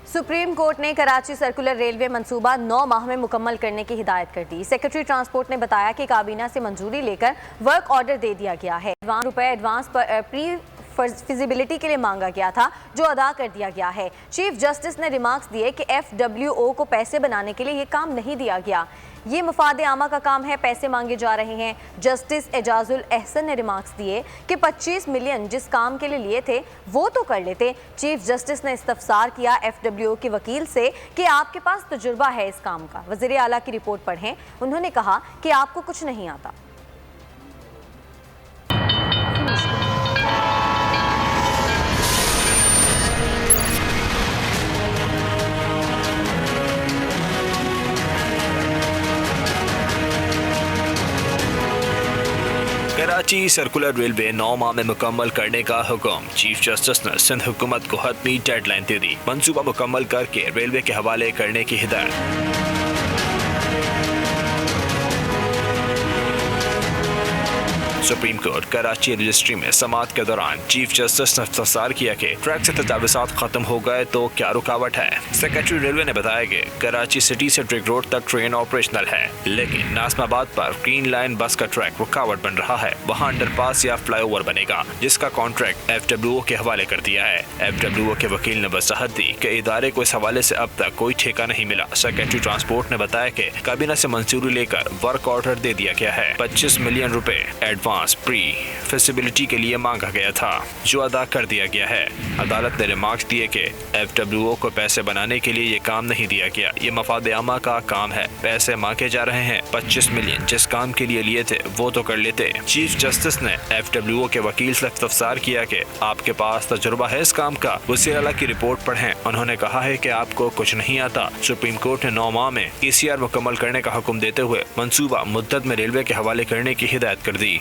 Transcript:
Supreme court ने Karachi circular railway मंसूबा 9 माह में मुकम्मल करने की हिदायत कर दी। सेक्रेटरी ट्रांसपोर्ट ने बताया कि काबीना से मंजूरी लेकर वर्क ऑर्डर दे दिया गया है। ₹1 एडवांस पर प्री फिजिबिलिटी के लिए मांगा गया था, जो अदा कर दिया गया है। चीफ जस्टिस ने रिमार्क्स दिए कि FWO को पैसे बनाने के लिए ये काम नहीं दिया गया, ये मफादे आमा का काम है, पैसे मांगे जा रहे हैं। जस्टिस एजाजुल एहसन ने रिमार्क्स दिए कि 25 मिलियन जिस काम के लिए लिए थे वो तो कर लेते। चीफ जस्टिस ने इस्तफसार किया FWO के वकील से कि आपके पास तजुर्बा है इस काम का। वज़ीर आला की रिपोर्ट पढ़ें। उन्होंने कहा कि आपको कुछ नहीं आता। कराची सर्कुलर रेलवे 9 माह में मुकम्मल करने का हुक्म। चीफ जस्टिस ने सिंध हुकूमत को हतमी डेडलाइन दे दी। मंसूबा मुकम्मल करके रेलवे के हवाले करने की हिदायत। सुप्रीम कोर्ट कराची रजिस्ट्री में समाअत के दौरान चीफ जस्टिस ने इस्तफसार किया कि ट्रैक से तजावुज़ात खत्म हो गए तो क्या रुकावट है। सेक्रेटरी रेलवे ने बताया कि कराची सिटी से ड्रिग रोड तक ट्रेन ऑपरेशनल है, लेकिन नाज़िमाबाद पर ग्रीन लाइन बस का ट्रैक रुकावट बन रहा है। वहाँ अंडरपास या फ्लाईओवर बनेगा, जिसका कॉन्ट्रैक्ट FWO के हवाले कर दिया है। FWO के वकील ने वजाहत दी कि इदारे को इस हवाले से अब तक कोई ठेका नहीं मिला। सेक्रेटरी ट्रांसपोर्ट ने बताया कि काबीना से मंजूरी लेकर वर्क ऑर्डर दे दिया गया है। 25 मिलियन रुपए एडवांस प्री फिजिबिलिटी के लिए मांगा गया था, जो अदा कर दिया गया है। अदालत ने रिमार्क्स दिए कि FWO को पैसे बनाने के लिए ये काम नहीं दिया गया, ये मफाद आमा का काम है, पैसे मांगे जा रहे हैं। 25 मिलियन जिस काम के लिए लिए थे वो तो कर लेते। चीफ जस्टिस ने FWO के वकील से इस्तफसार किया कि आपके पास तजुर्बा है इस काम का। वज़ीर आला की रिपोर्ट पढ़ें। उन्होंने कहा है कि आपको कुछ नहीं आता। सुप्रीम कोर्ट ने 9 माह में ECR मुकम्मल करने का हुक्म देते हुए मंसूबा मुद्दत में रेलवे के हवाले करने की हिदायत कर दी।